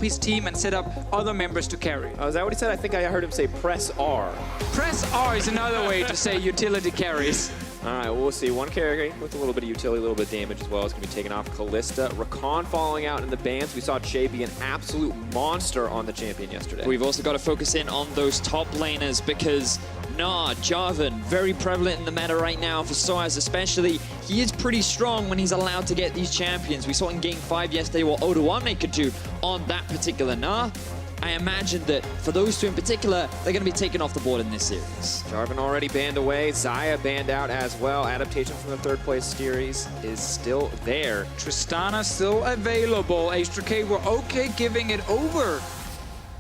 his team and set up other members to carry. Oh, is that what he said? I think I heard him say press R. Press R is another way to say utility carries. All right, well, we'll see. One carry with a little bit of utility, a little bit of damage as well is going to be taken off. Kalista, Rakan falling out in the bans. We saw Chei be an absolute monster on the champion yesterday. We've also got to focus in on those top laners because Jarvan, very prevalent in the meta right now for sOAZ especially. He is pretty strong when he's allowed to get these champions. We saw in Game 5 yesterday what Odoamne could do on that particular Gnar. I imagine that for those two in particular, they're going to be taken off the board in this series. Jarvan already banned away. Xayah banned out as well. Adaptation from the third place series is still there. Tristana still available. H2K were okay giving it over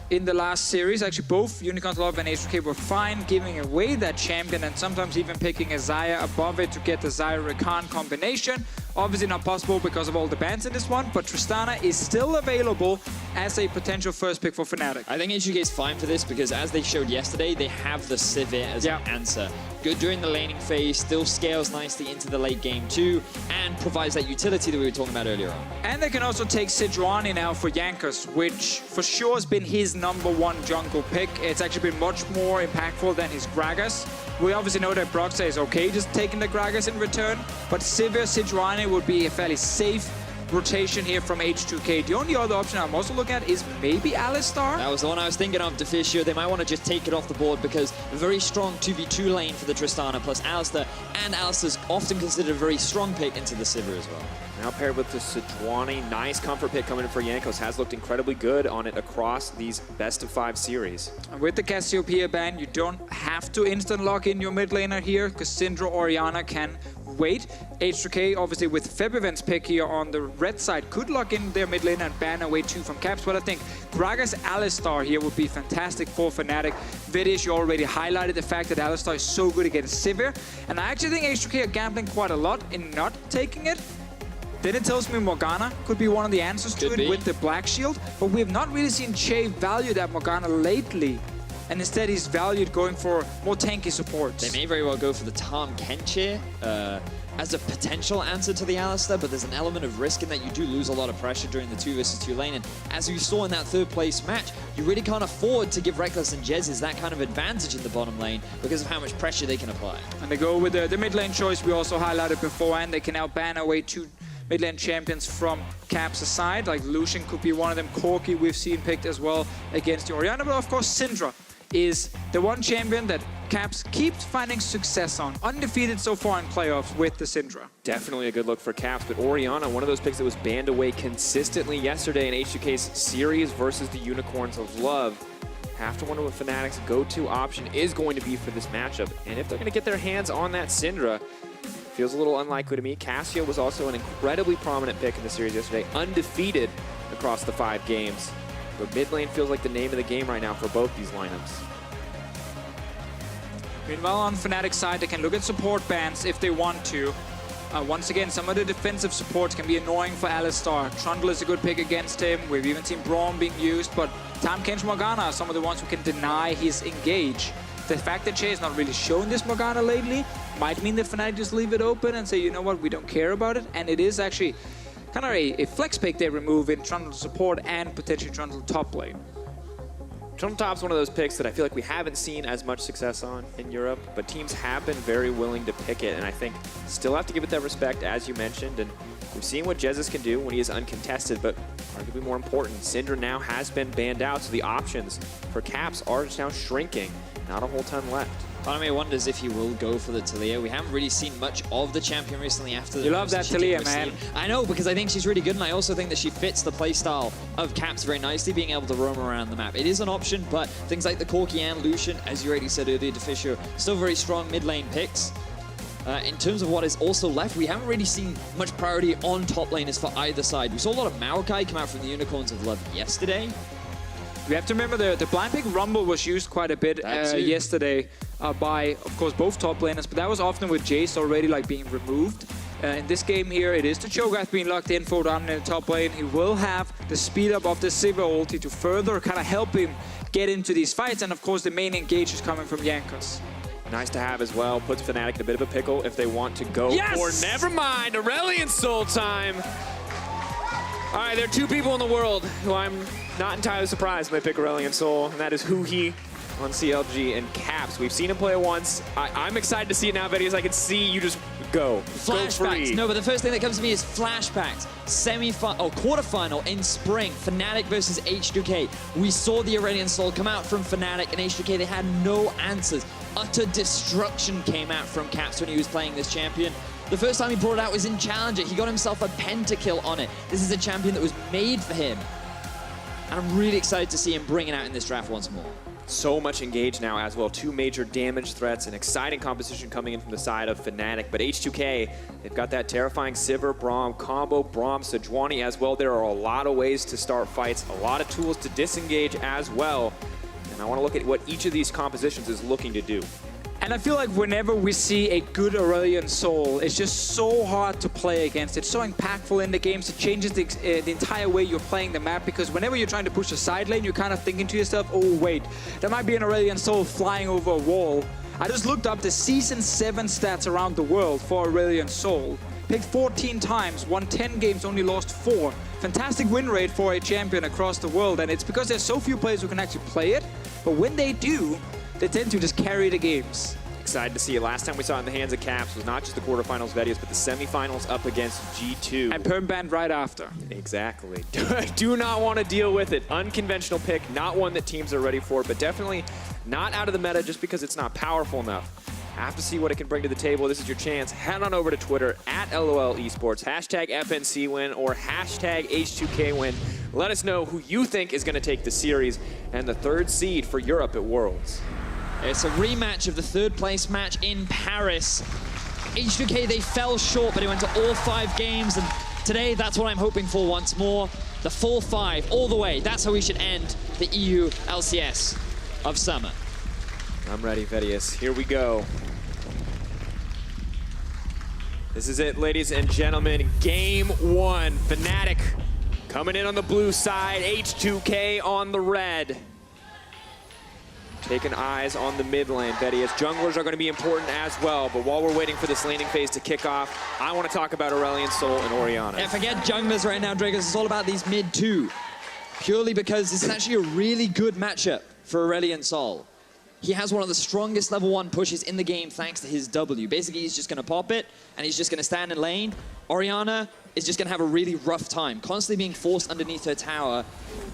in the last series. Actually, both Unicorns Love and H2K were fine giving away that champion and sometimes even picking a Xayah above it to get the Xayah-Rakan combination. Obviously not possible because of all the bans in this one, but Tristana is still available as a potential first pick for Fnatic. I think H2K is fine for this because as they showed yesterday, they have the Sivir as an answer. Good during the laning phase, still scales nicely into the late game too, and provides that utility that we were talking about earlier on. And they can also take Sejuani now for Jankos, which for sure has been his #1 jungle pick. It's actually been much more impactful than his Gragas. We obviously know that Broxah is okay just taking the Gragas in return, but Sivir Sejuani would be a fairly safe rotation here from H2K. The only other option I'm also looking at is maybe Alistar. That was the one I was thinking of, Deficio. They might want to just take it off the board because a very strong 2v2 lane for the Tristana plus Alistar, and Alistar's often considered a very strong pick into the Sivir as well. Now paired with the Sejuani, nice comfort pick coming in for Jankos. Has looked incredibly good on it across these best-of-5 series. And with the Cassiopeia ban, you don't have to instant lock in your mid laner here because Syndra or Orianna can wait. H2K, obviously with Febiven's pick here on the red side, could lock in their mid lane and ban away 2 from Caps, but I think Gragas Alistar here would be fantastic for Fnatic. Vedius, you already highlighted the fact that Alistar is so good against Sivir, and I actually think H2K are gambling quite a lot in not taking it. Then it tells me Morgana could be one of the answers to it with the Black Shield, but we have not really seen Chei value that Morgana lately. And instead he's valued going for more tanky supports. They may very well go for the Tahm Kench as a potential answer to the Alistar, but there's an element of risk in that you do lose a lot of pressure during the 2 versus 2 lane. And as we saw in that 3rd place match, you really can't afford to give Rekkles and Jesiz that kind of advantage in the bottom lane because of how much pressure they can apply. And they go with the mid lane choice we also highlighted before, and they can now ban away 2 mid lane champions from Caps aside. Like Lucian could be one of them. Corki we've seen picked as well against the Orianna, but of course Syndra is the one champion that Caps keeps finding success on. Undefeated so far in playoffs with the Syndra. Definitely a good look for Caps, but Orianna, one of those picks that was banned away consistently yesterday in H2K's series versus the Unicorns of Love. Have to wonder what Fnatic's go-to option is going to be for this matchup, and if they're going to get their hands on that Syndra. Feels a little unlikely to me. Cassio was also an incredibly prominent pick in the series yesterday, undefeated across the 5 games. But mid lane feels like the name of the game right now for both these lineups. Meanwhile, on Fnatic's side, they can look at support bans if they want to. Once again, some of the defensive supports can be annoying for Alistar. Trundle is a good pick against him. We've even seen Braum being used, but Tahm Kench Morgana are some of the ones who can deny his engage. The fact that Chei has not really shown this Morgana lately might mean that Fnatic just leave it open and say, you know what, we don't care about it. And it is actually kind of a flex pick they remove in Trundle support and potentially Trundle top lane. Trundle top's one of those picks that I feel like we haven't seen as much success on in Europe, but teams have been very willing to pick it, and I think still have to give it that respect, as you mentioned, and we've seen what Jesiz can do when he is uncontested, but arguably more important, Syndra now has been banned out, so the options for Caps are now shrinking. Not a whole ton left. Part of me wonders if he will go for the Taliyah. We haven't really seen much of the champion recently after the... You love that Taliyah, man. I know, because I think she's really good, and I also think that she fits the playstyle of Caps very nicely, being able to roam around the map. It is an option, but things like the Corki and Lucian, as you already said earlier, Deficio, still very strong mid-lane picks. In terms of what is also left, we haven't really seen much priority on top laners for either side. We saw a lot of Maokai come out from the Unicorns of Love yesterday. We have to remember the blind pick Rumble was used quite a bit yesterday by, of course, both top laners, but that was often with Jace already like being removed. In this game here, it is the Cho'Gath being locked in for Odoamne in the top lane. He will have the speed up of the Sivir ulti to further kind of help him get into these fights, and of course the main engage is coming from Jankos. Nice to have as well. Puts Fnatic in a bit of a pickle if they want to go Yes! for never mind. Aurelion Sol time. All right, there are two people in the world who I'm not entirely surprised when they pick Aurelion Sol, and that is Huhi on CLG and Caps. We've seen him play it once. I'm excited to see it now, Vedius. I can see you just go. Flashbacks. No, but the first thing that comes to me is flashbacks. Quarterfinal in spring, Fnatic versus H2K. We saw the Aurelion Sol come out from Fnatic and H2K. They had no answers. Utter destruction came out from Caps when he was playing this champion. The first time he brought it out was in Challenger. He got himself a pentakill on it. This is a champion that was made for him. And I'm really excited to see him bring it out in this draft once more. So much engaged now as well. Two major damage threats, an exciting competition coming in from the side of Fnatic. But H2K, they've got that terrifying Sivir, Braum combo, Braum, Sejuani as well. There are a lot of ways to start fights, a lot of tools to disengage as well. And I want to look at what each of these compositions is looking to do. And I feel like whenever we see a good Aurelion Sol, it's just so hard to play against. It's so impactful in the games. It changes the entire way you're playing the map, because whenever you're trying to push a side lane, you're kind of thinking to yourself, oh wait, there might be an Aurelion Sol flying over a wall. I just looked up the Season 7 stats around the world for Aurelion Sol. Picked 14 times, won 10 games, only lost 4. Fantastic win rate for a champion across the world, and it's because there's so few players who can actually play it. But when they do, they tend to just carry the games. Excited to see it. Last time we saw it in the hands of Caps was not just the quarterfinals, Vedius, but the semifinals up against G2. And perm banned right after. Exactly. Do not want to deal with it. Unconventional pick, not one that teams are ready for, but definitely not out of the meta just because it's not powerful enough. Have to see what it can bring to the table. This is your chance. Head on over to Twitter at LOL Esports, hashtag FNC win or hashtag H2K win. Let us know who you think is going to take the series and the 3rd seed for Europe at Worlds. It's a rematch of the 3rd place match in Paris. H2K, they fell short, but they went to all 5 games, and today that's what I'm hoping for once more. The full 5, all the way. That's how we should end the EU LCS of Summer. I'm ready, Vedius. Here we go. This is it, ladies and gentlemen. Game 1. Fnatic coming in on the blue side. H2K on the red. Taking eyes on the mid lane, Vedius. Junglers are going to be important as well, but while we're waiting for this laning phase to kick off, I want to talk about Aurelion Sol and Orianna. Yeah, forget junglers right now, Drakos. It's all about these mid 2. Purely because this is actually a really good matchup for Aurelion Sol. He has one of the strongest level 1 pushes in the game thanks to his W. Basically, he's just going to pop it, and he's just going to stand in lane. Orianna is just going to have a really rough time, constantly being forced underneath her tower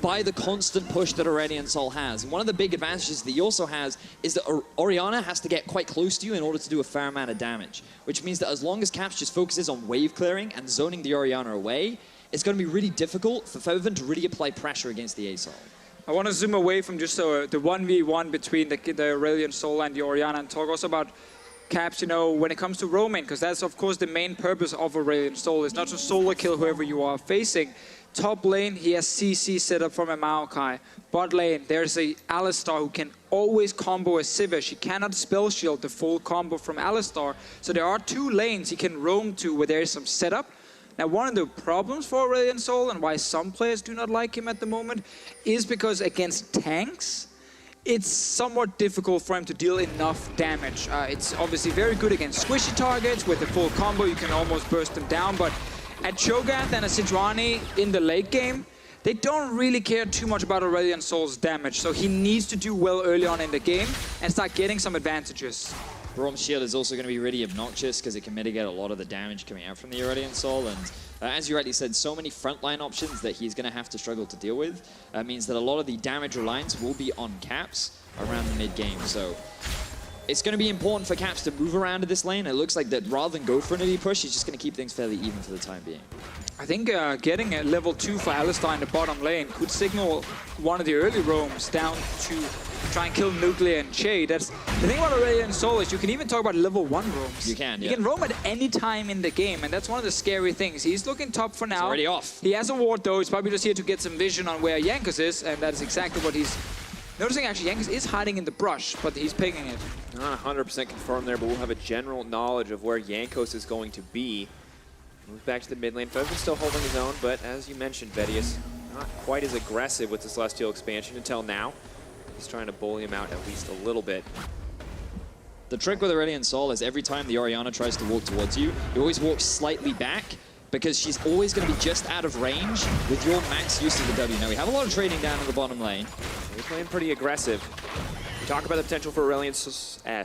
by the constant push that Aurelion Sol has. And one of the big advantages that he also has is that Orianna has to get quite close to you in order to do a fair amount of damage, which means that as long as Caps just focuses on wave clearing and zoning the Orianna away, it's going to be really difficult for Febiven to really apply pressure against the A-Sol. I want to zoom away from just the 1v1 between the Aurelion Sol and the Orianna and talk also about Caps, you know, when it comes to roaming, because that's of course the main purpose of Aurelion Sol. It's not to solo kill whoever you are facing. Top lane, he has CC set up from a Maokai. Bot lane, there's a Alistar who can always combo a sivir. She cannot spell shield the full combo from Alistar. So there are 2 lanes he can roam to where there is some setup. Now, one of the problems for Aurelion Sol and why some players do not like him at the moment is because against tanks, it's somewhat difficult for him to deal enough damage. It's obviously very good against squishy targets. With the full combo, you can almost burst them down. But at Cho'Gath and a Sejuani in the late game, they don't really care too much about Aurelion Sol's damage. So he needs to do well early on in the game and start getting some advantages. Braum's shield is also going to be really obnoxious because it can mitigate a lot of the damage coming out from the Aurelion Sol. And as you rightly said, so many frontline options that he's going to have to struggle to deal with. Means that a lot of the damage reliance will be on Caps around the mid-game. So it's going to be important for Caps to move around to this lane. It looks like that rather than go for an early push, he's just going to keep things fairly even for the time being. I think getting a level 2 for Alistar in the bottom lane could signal one of the early roams down to try and kill Nuclear and Chei. That's the thing about Aurelion Sol is you can even talk about level 1 roams. You can, yeah. You can roam at any time in the game, and that's one of the scary things. He's looking top for now. He's already off. He has a ward though. He's probably just here to get some vision on where Jankos is, and that is exactly what he's noticing. Actually, Jankos is hiding in the brush, but he's picking it. Not 100% confirmed there, but we'll have a general knowledge of where Jankos is going to be. Moves back to the mid lane. Febiven's still holding his own, but as you mentioned, Vedius, not quite as aggressive with the Celestial expansion until now. He's trying to bully him out at least a little bit. The trick with Aurelion Sol is every time the Orianna tries to walk towards you, he always walks slightly back because she's always going to be just out of range with your max use of the W. Now, we have a lot of trading down in the bottom lane. They're playing pretty aggressive. We talk about the potential for Aurelion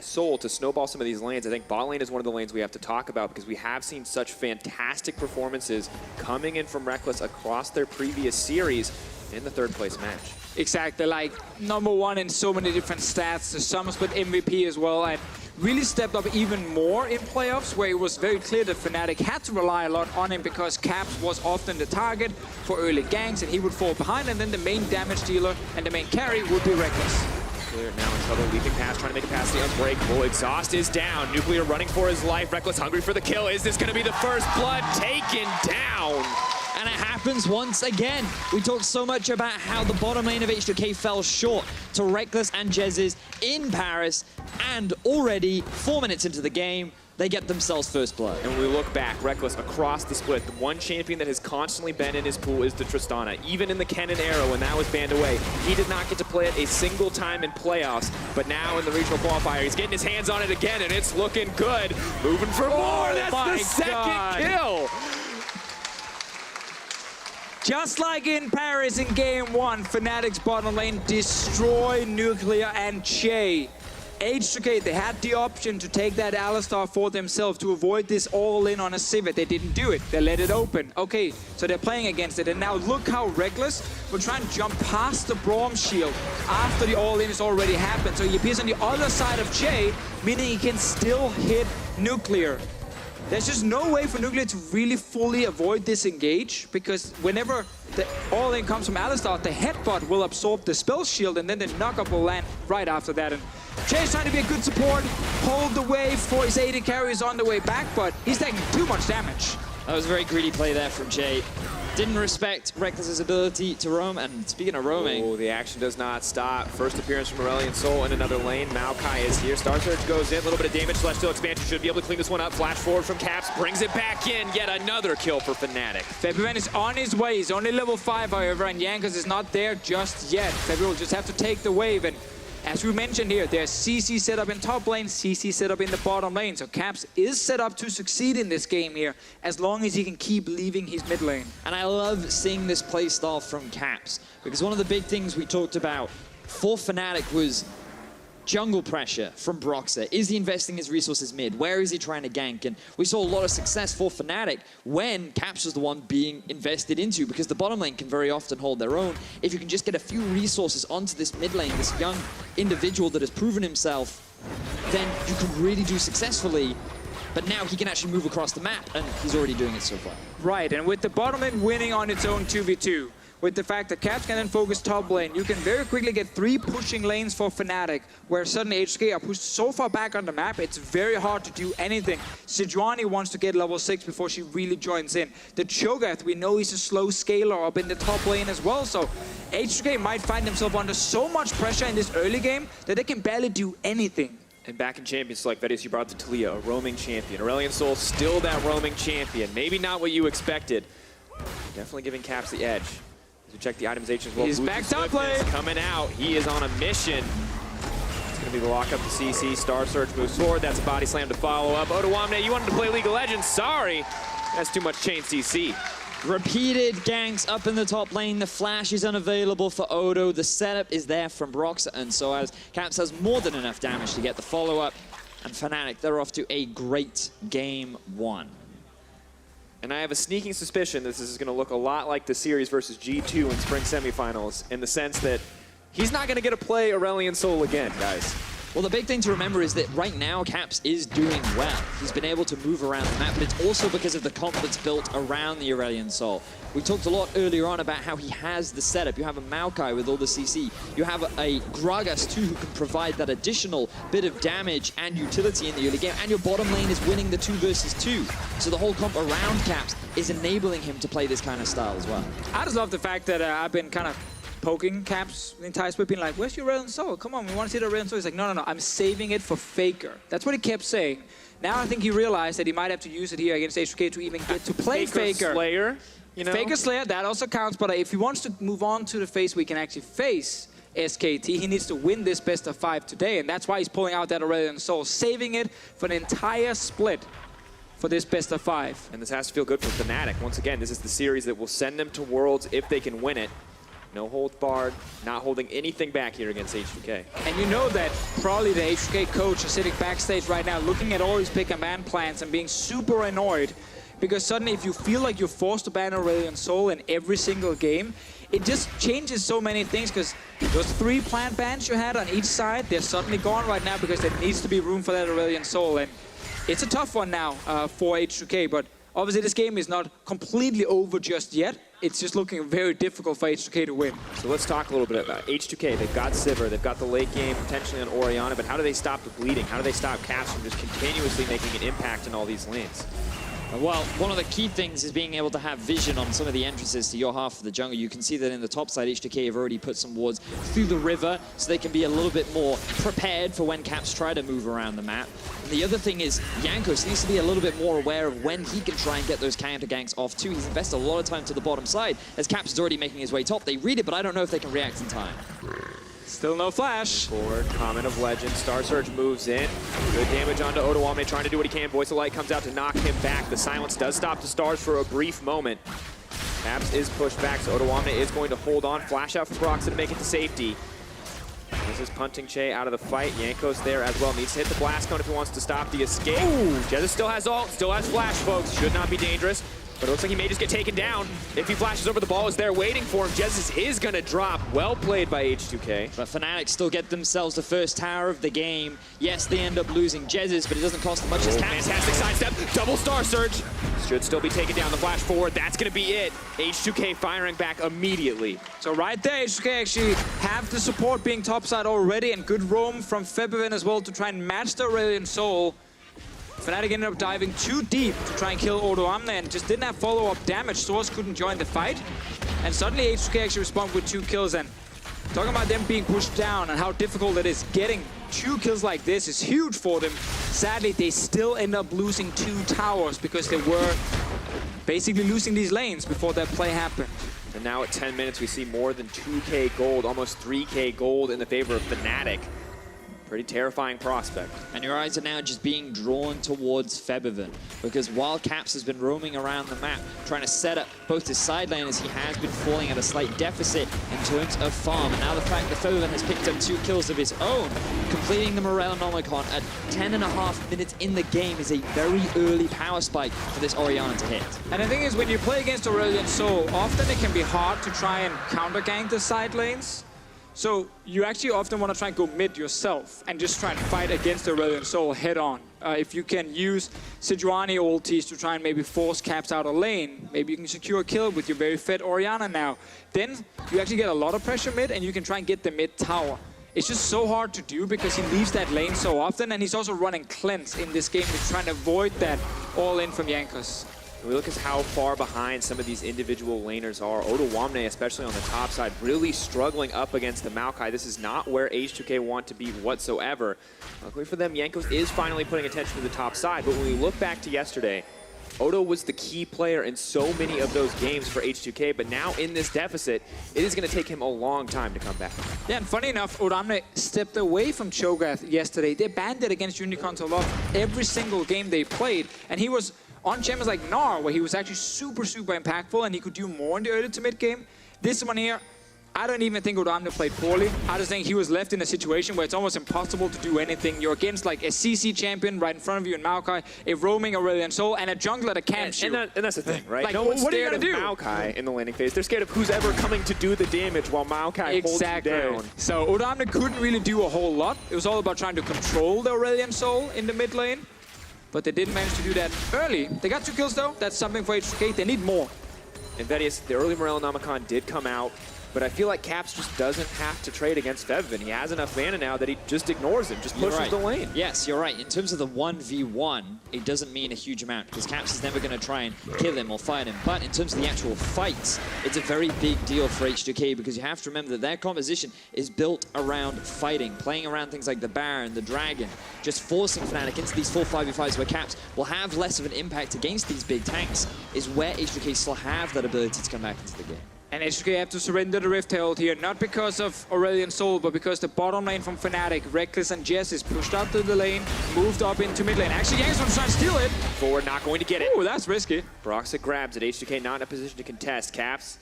Sol to snowball some of these lanes. I think bot lane is one of the lanes we have to talk about because we have seen such fantastic performances coming in from Rekkles across their previous series in the third place match. Exactly, like #1 in so many different stats. The Summer Split MVP as well, and really stepped up even more in playoffs, where it was very clear that Fnatic had to rely a lot on him because Caps was often the target for early ganks, and he would fall behind, and then the main damage dealer and the main carry would be Rekkles. Nuclear now in trouble, leaping past, trying to make a pass to the Unbreakable. Exhaust is down. Nuclear running for his life. Rekkles hungry for the kill. Is this going to be the first blood taken down? And it happens once again. We talked so much about how the bottom lane of H2K fell short to Rekkles and Jesiz in Paris, and already 4 minutes into the game, they get themselves first blood. And when we look back, Rekkles across the split, the one champion that has constantly been in his pool is the Tristana. Even in the Kennen era, when that was banned away, he did not get to play it a single time in playoffs. But now in the regional qualifier, he's getting his hands on it again, and it's looking good. Moving for more. That's the second kill. Just like in Paris in Game 1, Fnatic's bottom lane destroy Nuclear and Chei. H2K, they had the option to take that Alistar for themselves to avoid this all-in on a sivir. They didn't do it. They let it open. Okay, so they're playing against it. And now look how Rekkles will try and jump past the Braum shield after the all-in has already happened. So he appears on the other side of Chei, meaning he can still hit Nuclear. There's just no way for Nuclear to really fully avoid this engage, because whenever the all-in comes from Alistar, the headbutt will absorb the spell shield, and then the knockup will land right after that. And Chei's trying to be a good support, hold the wave for his AD carries on the way back, but he's taking too much damage. That was a very greedy play there from Chei. Didn't respect Rekkles' ability to roam, and speaking of roaming... Oh, the action does not stop. First appearance from Aurelion Sol in another lane. Maokai is here. Star Surge goes in. A little bit of damage. Celestial Expansion should be able to clean this one up. Flash forward from Caps. Brings it back in. Yet another kill for Fnatic. Febiven is on his way. He's only level 5, however, and Jankos is not there just yet. Febiven will just have to take the wave, and as we mentioned here, there's CC set up in top lane, CC set up in the bottom lane. So Caps is set up to succeed in this game here, as long as he can keep leaving his mid lane. And I love seeing this playstyle from Caps, because one of the big things we talked about for Fnatic was jungle pressure from Broxah. Is he investing his resources mid? Where is he trying to gank? And we saw a lot of success for Fnatic when Caps was the one being invested into, because the bottom lane can very often hold their own. If you can just get a few resources onto this mid lane, this young individual that has proven himself, then you can really do successfully. But now he can actually move across the map, and he's already doing it so far. Right, and with the bottom lane winning on its own 2v2, with the fact that Caps can then focus top lane, you can very quickly get 3 pushing lanes for Fnatic, where suddenly H2K are pushed so far back on the map, it's very hard to do anything. Sejuani wants to get level 6 before she really joins in. The Cho'Gath, we know he's a slow scaler up in the top lane as well, so H2K might find themselves under so much pressure in this early game that they can barely do anything. And back in champions like Vedius, you brought the Talia, a roaming champion. Aurelion Sol, still that roaming champion. Maybe not what you expected. Definitely giving Caps the edge. To check the itemization as well. He's back top lane. Coming out. He is on a mission. It's going to be the lockup to CC. Star Surge moves forward. That's a body slam to follow up. Odoamne, you wanted to play League of Legends. Sorry. That's too much chain CC. Repeated ganks up in the top lane. The flash is unavailable for Odo. The setup is there from Broxah and sOAZ. Caps has more than enough damage to get the follow-up. And Fnatic, they're off to a great game 1. And I have a sneaking suspicion this is going to look a lot like the series versus G2 in spring semifinals, in the sense that he's not going to get to play Aurelion Sol again, guys. Well, the big thing to remember is that right now, Caps is doing well. He's been able to move around the map, but it's also because of the comp that's built around the Aurelion Sol. We talked a lot earlier on about how he has the setup. You have a Maokai with all the CC. You have a Gragas, too, who can provide that additional bit of damage and utility in the early game, and your bottom lane is winning the 2 versus 2. So the whole comp around Caps is enabling him to play this kind of style as well. I just love the fact that I've been kind of poking Caps the entire split, being like, where's your Aurelion Sol? Come on, we want to see the Aurelion Sol. He's like, no, I'm saving it for Faker. That's what he kept saying. Now I think he realized that he might have to use it here against H2K to even get to play Faker. Slayer, you know? Faker Slayer, that also counts, but if he wants to move on to the phase we can actually face SKT, he needs to win this best of 5 today, and that's why he's pulling out that Aurelion Sol, saving it for an entire split for this best of 5. And this has to feel good for Fnatic. Once again, this is the series that will send them to Worlds if they can win it. No hold barred, not holding anything back here against H2K. And you know that probably the H2K coach is sitting backstage right now looking at all his pick and ban plans and being super annoyed, because suddenly if you feel like you're forced to ban Aurelion Sol in every single game, it just changes so many things, because those 3 planned bans you had on each side, they're suddenly gone right now because there needs to be room for that Aurelion Sol. And it's a tough one now for H2K, but obviously this game is not completely over just yet. It's just looking very difficult for H2K to win. So let's talk a little bit about H2K. They've got Sivir, they've got the late game potentially on Orianna, but how do they stop the bleeding? How do they stop Caps from just continuously making an impact in all these lanes? Well, one of the key things is being able to have vision on some of the entrances to your half of the jungle. You can see that in the top side, H2K have already put some wards through the river, so they can be a little bit more prepared for when Caps try to move around the map. And the other thing is, Jankos needs to be a little bit more aware of when he can try and get those counter ganks off too. He's invested a lot of time to the bottom side, as Caps is already making his way top. They read it, but I don't know if they can react in time. Still no flash. Forward, Comment of Legend. Star Surge moves in. Good damage onto Odoamne, trying to do what he can. Voice of Light comes out to knock him back. The silence does stop the Stars for a brief moment. Caps is pushed back, so Odoamne is going to hold on. Flash out for Broxah to make it to safety. This is punting Chei out of the fight. Jankos there as well. Needs to hit the blast cone if he wants to stop the escape. Jesiz still has ult, still has flash, folks. Should not be dangerous. But it looks like he may just get taken down. If he flashes over, the ball is there waiting for him. Jesiz is going to drop. Well played by H2K. But Fnatic still get themselves the first tower of the game. Yes, they end up losing Jesiz, but it doesn't cost them much as Caps. Fantastic sidestep. Double Star Surge. Should still be taken down. The flash forward. That's going to be it. H2K firing back immediately. So right there, H2K actually have the support being topside already, and good roam from Febiven as well to try and match the Aurelion Sol. Fnatic ended up diving too deep to try and kill Odoamne and just didn't have follow-up damage. sOAZ couldn't join the fight. And suddenly H2K actually responded with 2 kills. And talking about them being pushed down and how difficult it is, getting 2 kills like this is huge for them. Sadly, they still end up losing 2 towers because they were basically losing these lanes before that play happened. And now at 10 minutes, we see more than 2K gold, almost 3K gold in the favor of Fnatic. Pretty terrifying prospect. And your eyes are now just being drawn towards Febiven, because while Caps has been roaming around the map, trying to set up both his side laners, he has been falling at a slight deficit in terms of farm. And now the fact that Febiven has picked up 2 kills of his own, completing the Morellonomicon at 10.5 minutes in the game is a very early power spike for this Orianna to hit. And the thing is, when you play against Aurelion Sol, often it can be hard to try and counter gank the side lanes. So you actually often want to try and go mid yourself and just try and fight against the Aurelion Sol head on. If you can use Sejuani ultis to try and maybe force Caps out a lane, maybe you can secure a kill with your very fed Orianna now, then you actually get a lot of pressure mid and you can try and get the mid tower. It's just so hard to do because he leaves that lane so often, and he's also running cleanse in this game. He's trying to avoid that all in from Jankos. We look at how far behind some of these individual laners are. Odoamne, especially on the top side, really struggling up against the Maokai. This is not where H2K want to be whatsoever. Luckily for them, Jankos is finally putting attention to the top side. But when we look back to yesterday, Odo was the key player in so many of those games for H2K, but now in this deficit, it is going to take him a long time to come back. Yeah, and funny enough, Odoamne stepped away from Cho'Gath yesterday. They banned it against Unicorns a lot every single game they played, and he was on champions like Gnar, where he was actually super impactful and he could do more in the early to mid game. This one here, I don't even think Odoamne played poorly. I just think he was left in a situation where it's almost impossible to do anything. You're against like a CC champion right in front of you in Maokai, a roaming Aurelion Sol, and a jungler that can't shoot. And that's the thing, right? Like, no one's what scared of Maokai in the laning phase. They're scared of who's ever coming to do the damage while Maokai holds you down. So Odoamne couldn't really do a whole lot. It was all about trying to control the Aurelion Sol in the mid lane. But they didn't manage to do that early. They got 2 kills though. That's something for H2K. They need more. And Vedius, the early Morellonomicon did come out, but I feel like Caps just doesn't have to trade against Febiven. He has enough mana now that he just ignores him, just pushes the lane. Yes, you're right. In terms of the 1v1, it doesn't mean a huge amount because Caps is never going to try and kill him or fight him. But in terms of the actual fights, it's a very big deal for H2K because you have to remember that their composition is built around fighting, playing around things like the Baron, the Dragon, just forcing Fnatic into these full 5v5s where Caps will have less of an impact against these big tanks is where H2K still have that ability to come back into the game. And H2K have to surrender the Rift Herald here, not because of Aurelion Sol, but because the bottom lane from Fnatic, Rekkles and Jesiz pushed out to the lane, moved up into mid lane. Actually, Jankos was trying to steal it. Forward, not going to get it. Ooh, that's risky. Broxah grabs it. H2K not in a position to contest. Caps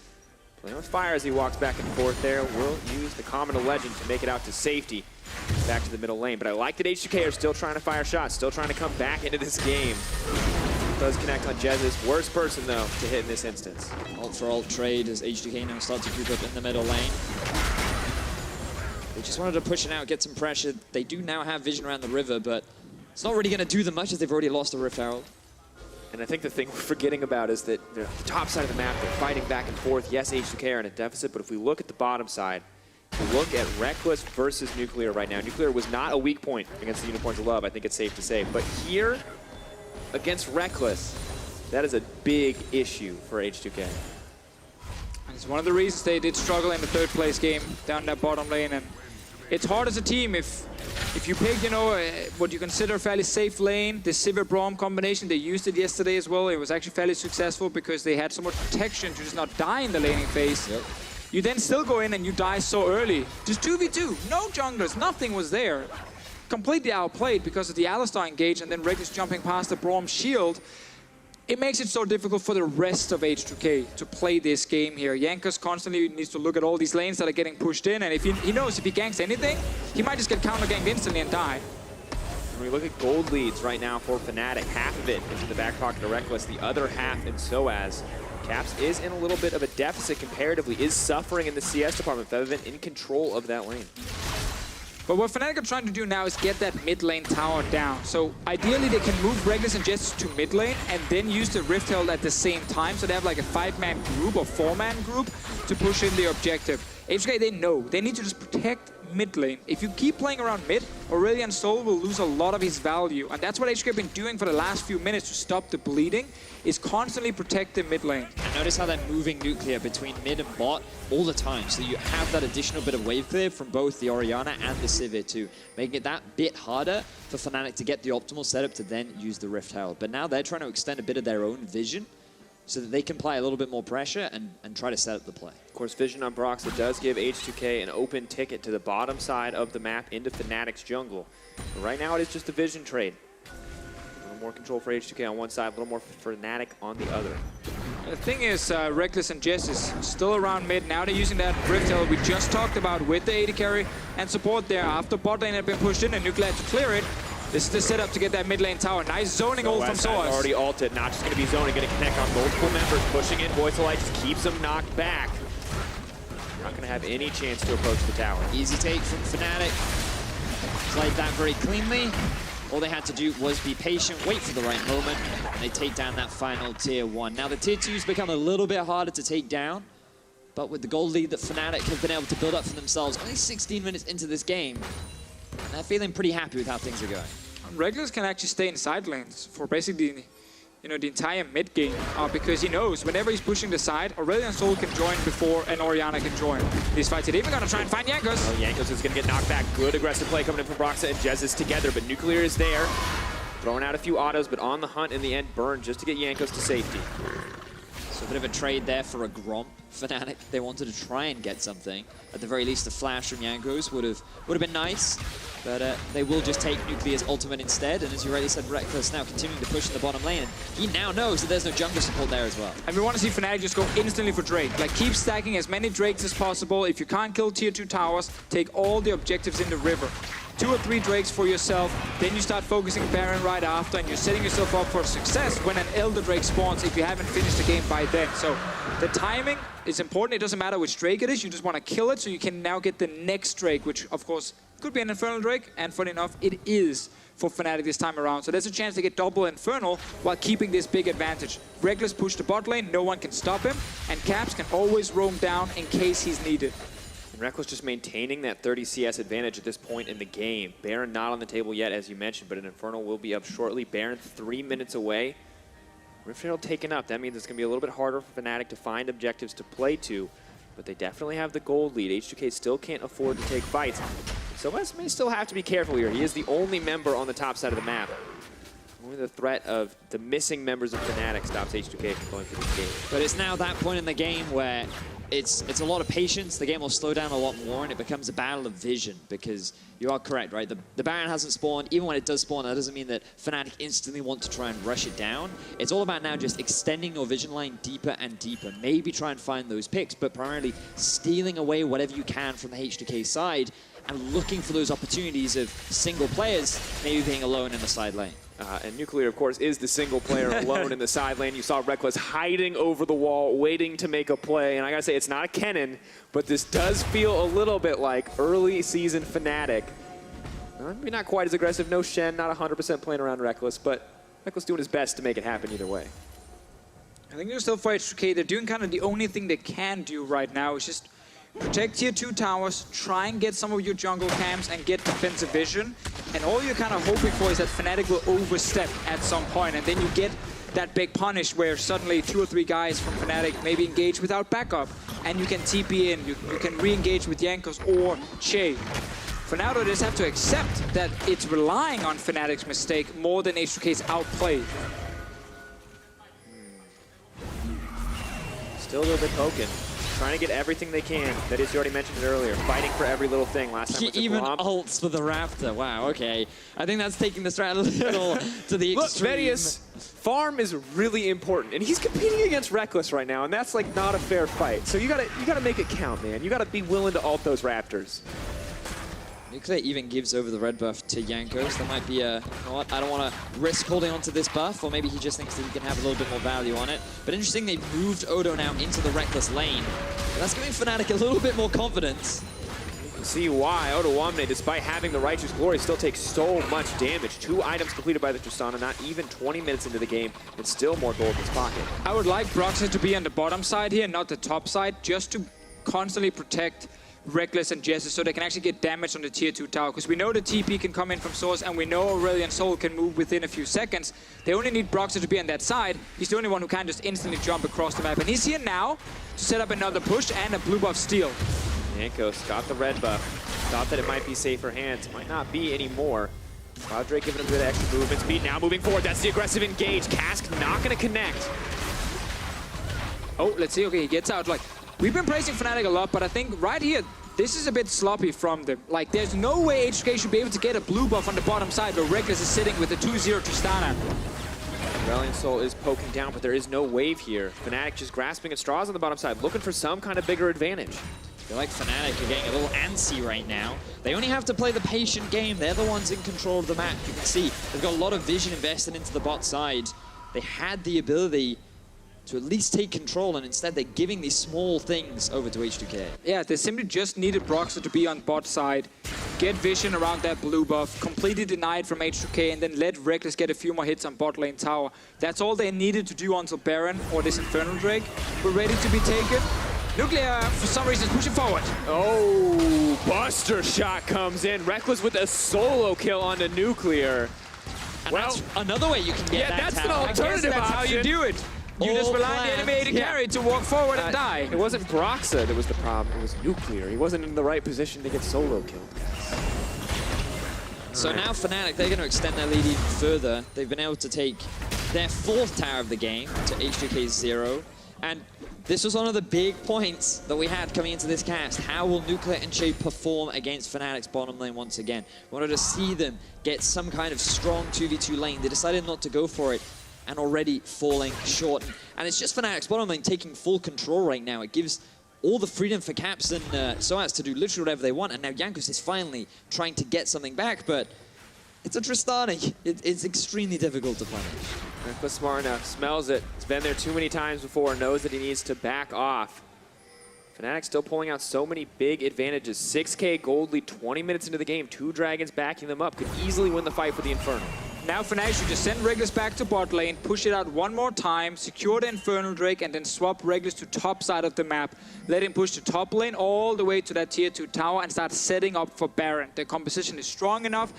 playing with fire as he walks back and forth there. Will use the Common of Legend to make it out to safety. Back to the middle lane. But I like that H2K are still trying to fire shots, still trying to come back into this game. Does connect on Jesiz. Worst person, though, to hit in this instance. Ult for ult trade as H2K now start to group up in the middle lane. They just wanted to push it out, get some pressure. They do now have vision around the river, but it's not really going to do them much as they've already lost the Rift Herald. And I think the thing we're forgetting about is that the top side of the map, they're fighting back and forth. Yes, H2K are in a deficit, but if we look at the bottom side, if we look at Rekkles versus Nuclear right now, Nuclear was not a weak point against the Unicorns of Love, I think it's safe to say. But here, against Rekkles, that is a big issue for H2K. And it's one of the reasons they did struggle in the third place game down that bottom lane. And it's hard as a team if you pick, you know, what you consider a fairly safe lane, the sivir Braum combination. They used it yesterday as well. It was actually fairly successful because they had so much protection to just not die in the laning phase. Yep. You then still go in and you die so early. Just 2v2, no junglers, nothing was there. Completely outplayed because of the Alistar engage and then Rekkles jumping past the Braum shield. It makes it so difficult for the rest of H2K to play this game here. Jankos constantly needs to look at all these lanes that are getting pushed in, and if he knows if he ganks anything, he might just get counter-ganked instantly and die. When we look at gold leads right now for Fnatic, half of it into the back pocket of Rekkles, the other half in sOAZ. Caps is in a little bit of a deficit comparatively, is suffering in the CS department. Febiven in control of that lane. But what Fnatic are trying to do now is get that mid lane tower down. So ideally they can move Rekkles and Jesiz to mid lane and then use the Rift Herald at the same time. So they have like a 5-man group or 4-man group to push in the objective. H2K, they know they need to just protect mid lane. If you keep playing around mid, Aurelion Sol will lose a lot of his value. And that's what H2K have been doing for the last few minutes to stop the bleeding, is constantly protect the mid lane. And notice how they're moving Nuclear between mid and bot all the time. So you have that additional bit of wave clear from both the Orianna and the Sivir too, making it that bit harder for Fnatic to get the optimal setup to then use the Rift Herald. But now they're trying to extend a bit of their own vision so that they can apply a little bit more pressure and try to set up the play. Of course, vision on Broxah does give H2K an open ticket to the bottom side of the map into Fnatic's jungle. But right now it is just a vision trade. A little more control for H2K on one side, a little more for Fnatic on the other. The thing is, Rekkles and Jesiz still around mid. Now they're using that Rift Herald we just talked about with the AD carry and support there. After bot lane had been pushed in and Nuclear had to clear it, this is the setup to get that mid lane tower. Nice zoning ult from sOAZ. Already ulted, not just going to be zoning, going to connect on multiple members, pushing in. Voice of Light just keeps them knocked back. Not going to have any chance to approach the tower. Easy take from Fnatic. Played that very cleanly. All they had to do was be patient, wait for the right moment, and they take down that final tier 1. Now the tier 2's become a little bit harder to take down, but with the gold lead that Fnatic have been able to build up for themselves only 16 minutes into this game, they're feeling pretty happy with how things are going. Rekkles can actually stay in side lanes for basically the entire mid game because he knows whenever he's pushing the side, Aurelion Sol can join before an Orianna can join. These fights are even gonna try and find Jankos. Oh, Jankos is gonna get knocked back. Good aggressive play coming in from Broxah and Jesiz together, but Nuclear is there. Throwing out a few autos, but on the hunt in the end, burn just to get Jankos to safety. So a bit of a trade there for a Gromp. Fnatic, they wanted to try and get something. At the very least, a flash from Jankos would have been nice. But they will just take Nuclear's ultimate instead. And as you already said, Rekkles now continuing to push in the bottom lane. And he now knows that there's no jungle support there as well. And we want to see Fnatic just go instantly for Drake. Like, keep stacking as many Drakes as possible. If you can't kill tier 2 towers, take all the objectives in the river. 2 or 3 Drakes for yourself, then you start focusing Baron right after, and you're setting yourself up for success when an Elder Drake spawns if you haven't finished the game by then. So the timing is important. It doesn't matter which Drake it is, you just want to kill it so you can now get the next Drake, which of course could be an Infernal Drake, and funny enough, it is for Fnatic this time around. So there's a chance to get double Infernal while keeping this big advantage. Rekkles push the bot lane, no one can stop him, and Caps can always roam down in case he's needed. Rekkles just maintaining that 30 CS advantage at this point in the game. Baron not on the table yet, as you mentioned, but an Infernal will be up shortly. Baron 3 minutes away. Rift Herald taken up. That means it's going to be a little bit harder for Fnatic to find objectives to play to, but they definitely have the gold lead. H2K still can't afford to take fights. sOAZ may still have to be careful here. He is the only member on the top side of the map. Only the threat of the missing members of Fnatic stops H2K from going through this game. But it's now that point in the game where it's a lot of patience. The game will slow down a lot more, and it becomes a battle of vision, because you are correct, right? The Baron hasn't spawned. Even when it does spawn, that doesn't mean that Fnatic instantly want to try and rush it down. It's all about now just extending your vision line deeper and deeper. Maybe try and find those picks, but primarily stealing away whatever you can from the H2K side and looking for those opportunities of single players maybe being alone in the side lane. And Nuclear, of course, is the single player alone in the side lane. You saw Rekkles hiding over the wall, waiting to make a play. And I gotta say, it's not a Kennen, but this does feel a little bit like early season Fnatic. Maybe not quite as aggressive. No Shen, not 100% playing around Rekkles, but Rekkles doing his best to make it happen either way. I think they're still for H2K. They're doing kind of the only thing they can do right now is just protect tier 2 towers, try and get some of your jungle camps and get defensive vision. And all you're kind of hoping for is that Fnatic will overstep at some point, and then you get that big punish where suddenly 2 or 3 guys from Fnatic maybe engage without backup, and you can TP in, you can re-engage with Jankos or Chei. For now, they just have to accept that it's relying on Fnatic's mistake more than H2K's outplay. Still a little bit poking. Trying to get everything they can. That is, you already mentioned it earlier. Fighting for every little thing. Last time He even Braum. ults for the Raptor. Wow, okay. I think that's taking the strat a little to the extreme. Look, Vedius, farm is really important. And he's competing against Rekkles right now, and that's like not a fair fight. So you gotta make it count, man. You gotta be willing to ult those Raptors. Nuclear even gives over the red buff to Jankos. That might be a, you know what, I don't want to risk holding onto this buff, or maybe he just thinks that he can have a little bit more value on it. But interesting, they've moved Odo now into the Rekkles lane. And that's giving Fnatic a little bit more confidence. You can see why Odoamne, despite having the Righteous Glory, still takes so much damage. 2 items completed by the Tristana, not even 20 minutes into the game, and still more gold in his pocket. I would like Broxah to be on the bottom side here, not the top side, just to constantly protect Rekkles and Jesiz so they can actually get damage on the tier 2 tower, because we know the TP can come in from sOAZ and we know Aurelion Sol can move within a few seconds. They only need Broxah to be on that side. He's the only one who can just instantly jump across the map, and he's here now to set up another push and a blue buff steal. Jankos got the red buff. Thought that it might be safer hands. Might not be anymore. Cloud Drake giving him a bit of extra movement speed. Now moving forward. That's the aggressive engage. Cask not going to connect. Oh, let's see. Okay, he gets out. Like, we've been praising Fnatic a lot, but I think right here, this is a bit sloppy from them. Like, there's no way H2K should be able to get a blue buff on the bottom side where Rekkles is sitting with a 2-0 Tristana. Aurelion Sol is poking down, but there is no wave here. Fnatic just grasping at straws on the bottom side, looking for some kind of bigger advantage. I feel like Fnatic are getting a little antsy right now. They only have to play the patient game. They're the ones in control of the map. You can see they've got a lot of vision invested into the bot side. They had the ability to at least take control, and instead they're giving these small things over to H2K. Yeah, they simply just needed Broxah to be on bot side, get vision around that blue buff, completely denied from H2K, and then let Rekkles get a few more hits on bot lane tower. That's all they needed to do until Baron or this Infernal Drake were ready to be taken. Nuclear, for some reason, is pushing forward. Oh, Buster shot comes in. Rekkles with a solo kill onto Nuclear. And that's another way you can get that that's tower. an alternative That's how you do it. You just rely on the enemy to carry to walk forward and die. It wasn't Broxah that was the problem, it was Nuclear. He wasn't in the right position to get solo killed, guys. So now Fnatic, they're going to extend their lead even further. They've been able to take their 4th tower of the game to H2K's 0. And this was one of the big points that we had coming into this cast. How will Nuclear and Chei perform against Fnatic's bottom lane once again? We wanted to see them get some kind of strong 2v2 lane. They decided not to go for it, and already falling short. And it's just Fnatic's bottom lane taking full control right now. It gives all the freedom for Caps and sOAZ to do literally whatever they want. And now Jankos is finally trying to get something back, but it's a Tristana. It's extremely difficult to punish. Rekkles smart enough, smells it. He's been there too many times before, knows that he needs to back off. Fnatic still pulling out so many big advantages. 6K gold lead 20 minutes into the game. 2 dragons backing them up. Could easily win the fight for the Infernal. Now Fnatic should just send Rekkles back to bot lane, push it out one more time, secure the Infernal Drake, and then swap Rekkles to top side of the map. Let him push the top lane all the way to that tier 2 tower and start setting up for Baron. The composition is strong enough.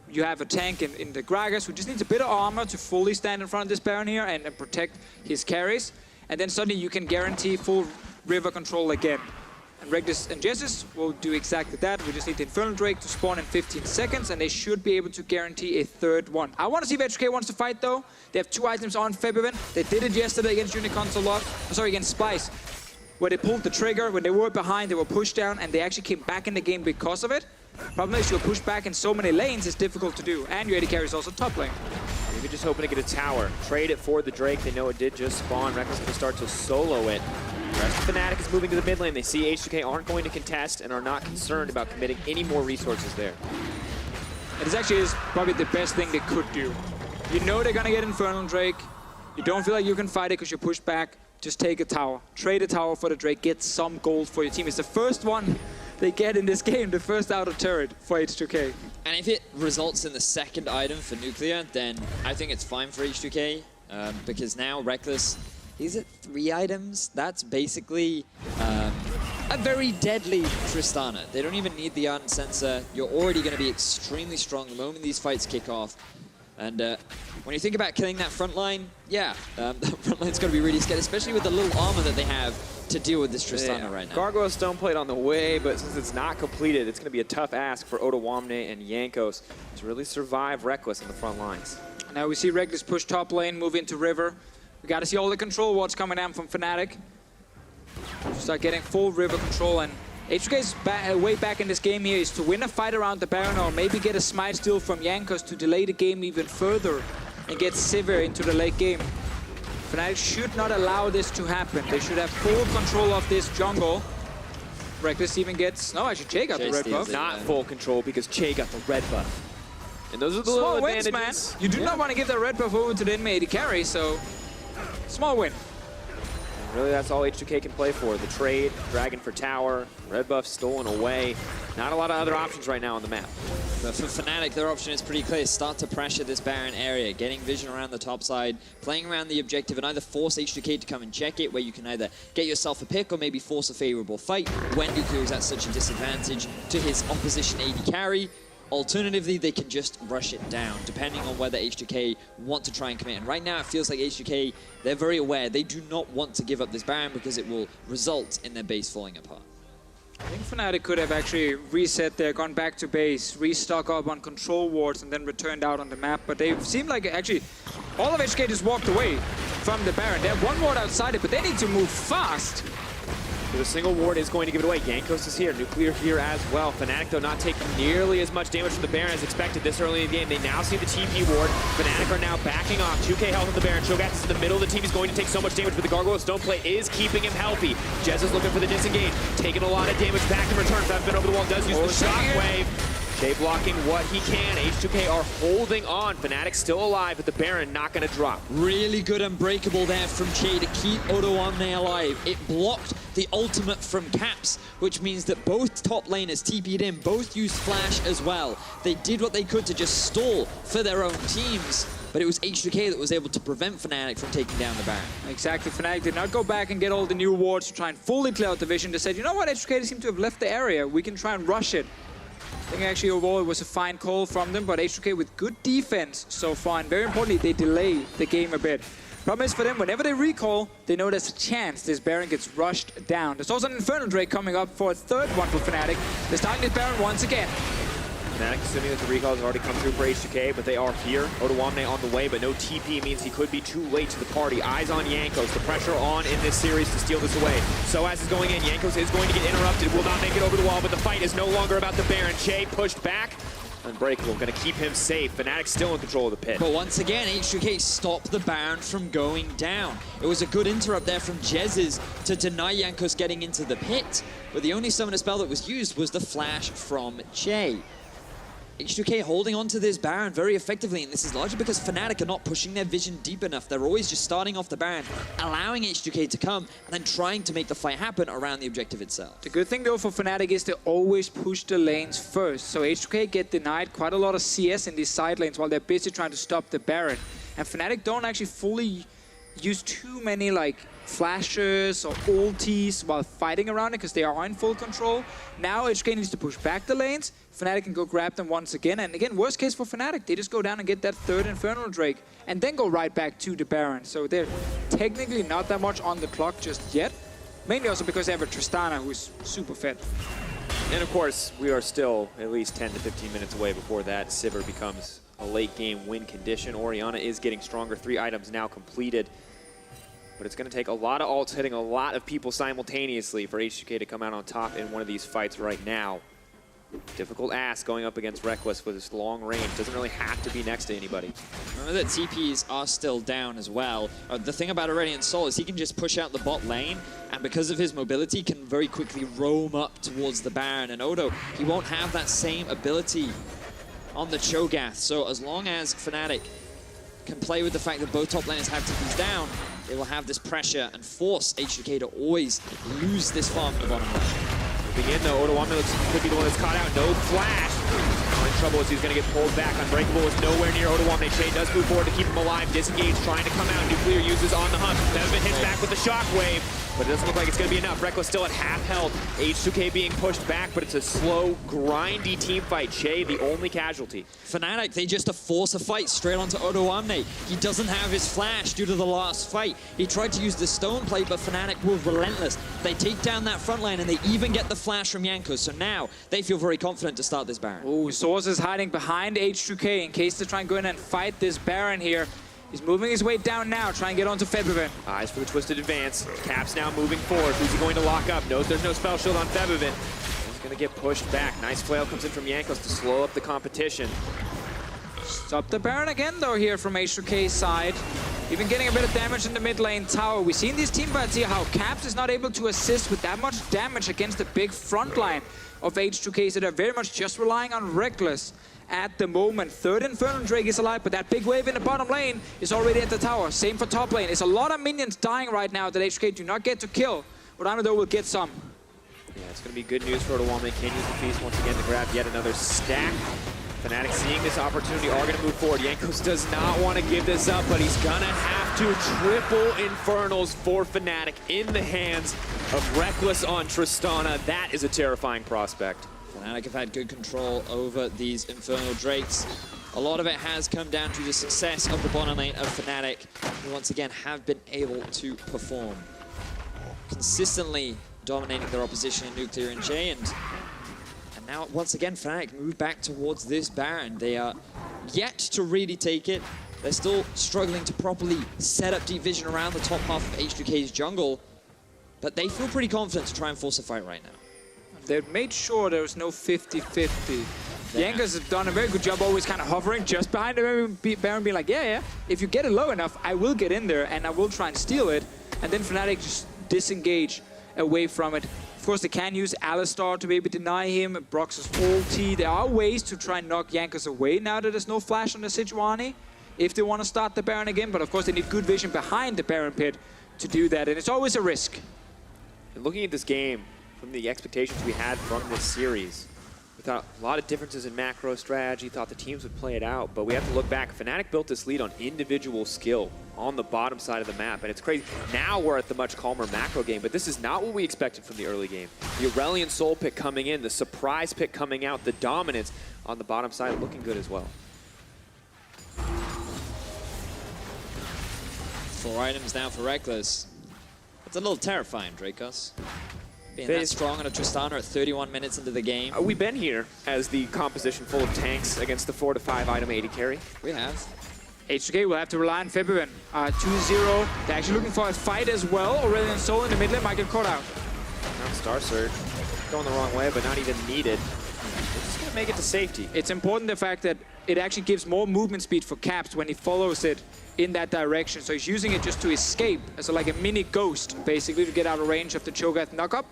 You have a tank in the Gragas who just needs a bit of armor to fully stand in front of this Baron here and protect his carries. And then suddenly you can guarantee full river control again. And Rekkles and Jesiz will do exactly that. We just need the Infernal Drake to spawn in 15 seconds, and they should be able to guarantee a 3rd one. I want to see if H2K wants to fight, though. They have 2 items on Febiven. They did it yesterday against Unicorns a lot. Sorry, against Spice. where they pulled the trigger. When they were behind, they were pushed down, and they actually came back in the game because of it. Problem is, you're pushed back in so many lanes, it's difficult to do. And your AD carry is also top lane. Maybe just hoping to get a tower. Trade it for the Drake. They know it did just spawn. Rekkles going to start to solo it. The rest of Fnatic is moving to the mid lane. They see H2K aren't going to contest and are not concerned about committing any more resources there. It actually is probably the best thing they could do. You know they're going to get Infernal Drake. You don't feel like you can fight it because you're pushed back. Just take a tower. Trade a tower for the Drake. Get some gold for your team. It's the first one they get in this game, the first outer turret for H2K. And if it results in the second item for Nuclear, then I think it's fine for H2K, because now Rekkles, he's at 3 items. That's basically a very deadly Tristana. They don't even need the Ardent Sensor. You're already going to be extremely strong the moment these fights kick off. And when you think about killing that front line, yeah, the front line's going to be really scared, especially with the little armor that they have to deal with this Tristana right now. Gargoyle Stone Plate on the way, but since it's not completed, it's going to be a tough ask for Odoamne and Jankos to really survive Rekkles in the front lines. Now we see Rekkles push top lane, move into river. We got to see all the control wards coming down from Fnatic. Start getting full river control, and H2K's way back in this game here is to win a fight around the Baron or maybe get a smite steal from Jankos to delay the game even further and get sivir into the late game. Fnatic should not allow this to happen. They should have full control of this jungle. Rekkles even gets... No, actually, Chei got the red buff. Not full control because Chei got the red buff. And those are the small little wins, advantages. Man. You do not want to give that red buff over to the enemy AD carry, so... Small win. Really, that's all H2K can play for. The trade, Dragon for tower, red buff stolen away. Not a lot of other options right now on the map. But for Fnatic, their option is pretty clear. Start to pressure this Baron area, getting vision around the top side, playing around the objective, and either force H2K to come and check it, where you can either get yourself a pick or maybe force a favorable fight when Nuclear is at such a disadvantage to his opposition AD carry. Alternatively, they can just rush it down, depending on whether H2K want to try and commit. And right now, it feels like H2K, they're very aware. They do not want to give up this Baron because it will result in their base falling apart. I think Fnatic could have actually reset there, gone back to base, restock up on control wards, and then returned out on the map. But they seem like actually all of H2K just walked away from the Baron. They have one ward outside it, but they need to move fast. The single ward is going to give it away. Jankos is here, Nuclear here as well. Fnatic, though, not taking nearly as much damage from the Baron as expected this early in the game. They now see the TP ward. Fnatic are now backing off. 2k health of the Baron. Cho'Gath is in the middle of the team. He's going to take so much damage, but the Gargoyle Stone Plate is keeping him healthy. Jesiz looking for the disengage. Taking a lot of damage back in return. Febiven over the wall does use the shockwave. Chei blocking what he can. H2K are holding on. Fnatic still alive, but the Baron not going to drop. Really good unbreakable there from Chei to keep Odoamne alive. It blocked the ultimate from Caps, which means that both top laners TP'd in, both used Flash as well. They did what they could to just stall for their own teams, but it was H2K that was able to prevent Fnatic from taking down the Baron. Exactly, Fnatic did not go back and get all the new wards to try and fully clear out the vision. They said, you know what, H2K seem to have left the area. We can try and rush it. I think actually overall it was a fine call from them, but H2K with good defense so far, and very importantly, they delay the game a bit. Problem is for them, whenever they recall, they know there's a chance this Baron gets rushed down. There's also an Infernal Drake coming up for a third one for Fnatic. They're starting this Baron once again. Fnatic assuming that the recall has already come through for H2K, but they are here. Odoamne on the way, but no TP means he could be too late to the party. Eyes on Jankos. The pressure on in this series to steal this away. sOAZ is going in. Jankos is going to get interrupted. Will not make it over the wall, but the fight is no longer about the Baron. Chei pushed back. Unbreakable, going to keep him safe. Fnatic still in control of the pit. But once again, H2K stopped the Baron from going down. It was a good interrupt there from Jesiz to deny Jankos getting into the pit, but the only summoner spell that was used was the flash from Chei. H2K holding on to this Baron very effectively, and this is largely because Fnatic are not pushing their vision deep enough. They're always just starting off the Baron, allowing H2K to come, and then trying to make the fight happen around the objective itself. The good thing though for Fnatic is they always push the lanes first. So H2K get denied quite a lot of CS in these side lanes while they're busy trying to stop the Baron. And Fnatic don't actually fully use too many like flashes or ultis while fighting around it because they are in full control. Now H2K needs to push back the lanes. Fnatic can go grab them once again. And again, worst case for Fnatic, they just go down and get that third Infernal Drake and then go right back to the Baron. So they're technically not that much on the clock just yet. Mainly also because they have a Tristana who's super fit. And of course, we are still at least 10 to 15 minutes away before that sivir becomes a late game win condition. Orianna is getting stronger. 3 items now completed. but it's going to take a lot of ults hitting a lot of people simultaneously for H2K to come out on top in one of these fights right now. Difficult ask going up against Rekkles with his long range. Doesn't really have to be next to anybody. Remember that TPs are still down as well. The thing about Aurelion Sol is he can just push out the bot lane, and because of his mobility, can very quickly roam up towards the Baron. And Odo, he won't have that same ability on the Cho'Gath. So as long as Fnatic can play with the fact that both top laners have TPs down, they will have this pressure and force H2K to always lose this farm in the bottom lane. Moving in though, Odoamne could be the one that's caught out. No flash. Now in trouble as he's going to get pulled back. Unbreakable is nowhere near Odoamne. Chei does move forward to keep him alive. Disengage, trying to come out. Nuclear uses on the hunt. Febiven hits back with the shockwave, but it doesn't look like it's going to be enough. Rekkles still at half health. H2K being pushed back, but it's a slow, grindy team fight. Chei, the only casualty. Fnatic, they just force a fight straight onto Odoamne. He doesn't have his flash due to the last fight. He tried to use the stone plate, but Fnatic were relentless. They take down that front line, and they even get the flash from Jankos. So now they feel very confident to start this Baron. Oh, sOAZ is hiding behind H2K in case to try and go in and fight this Baron here. He's moving his way down now, trying to get onto Febiven. Eyes for the twisted advance. Caps now moving forward. Who's he going to lock up? Knows there's no spell shield on Febiven. He's going to get pushed back. Nice flail comes in from Jankos to slow up the competition. Stop the Baron again, though, here from H2K's side. Even getting a bit of damage in the mid lane tower. We've seen these team fights here, how Caps is not able to assist with that much damage against the big front line of H2K, so they're very much just relying on Rekkles at the moment. Third Infernal Drake is alive, but that big wave in the bottom lane is already at the tower. Same for top lane. It's a lot of minions dying right now that H2K do not get to kill. Odoamne, though, will get some. Yeah, it's going to be good news for Odoamne. Can use the feast once again to grab yet another stack. Fnatic seeing this opportunity are going to move forward. Jankos does not want to give this up, but he's going to have to. Triple Infernals for Fnatic in the hands of Rekkles on Tristana. That is a terrifying prospect. Fnatic have had good control over these Infernal Drakes. A lot of it has come down to the success of the bottom lane of Fnatic, who once again have been able to perform. Consistently dominating their opposition in Nuclear and Chei, and now, once again, Fnatic move back towards this Baron. They are yet to really take it. They're still struggling to properly set up deep vision around the top half of H2K's jungle, but they feel pretty confident to try and force a fight right now. They've made sure there was no 50-50. Jankos have done a very good job always kind of hovering just behind the Baron, being like, yeah, if you get it low enough, I will get in there and I will try and steal it. And then Fnatic just disengage away from it. Of course, they can use Alistar to maybe deny him, Broxah's ulti. There are ways to try and knock Jankos away now that there's no flash on the Sejuani, if they want to start the Baron again. But of course, they need good vision behind the Baron pit to do that, and it's always a risk. And looking at this game, from the expectations we had from this series, we thought a lot of differences in macro strategy, thought the teams would play it out, but we have to look back. Fnatic built this lead on individual skill on the bottom side of the map, and it's crazy. Now we're at the much calmer macro game, but this is not what we expected from the early game. The Aurelion Sol pick coming in, the surprise pick coming out, the dominance on the bottom side looking good as well. 4 items now for Rekkles. It's a little terrifying, Drakos. Being that strong on a Tristana at 31 minutes into the game. We've been here as the composition full of tanks against the 4 to 5 item AD carry. We have. H2K will have to rely on Febiven. 2-0. They're actually looking for a fight as well. Aurelion Sol in the mid lane might get caught out. Now Star Surge going the wrong way, but not even needed. They're just going to make it to safety. It's important the fact that it actually gives more movement speed for Caps when he follows it in that direction. So he's using it just to escape, as like a mini ghost, basically, to get out of range of the Cho'Gath knock-up.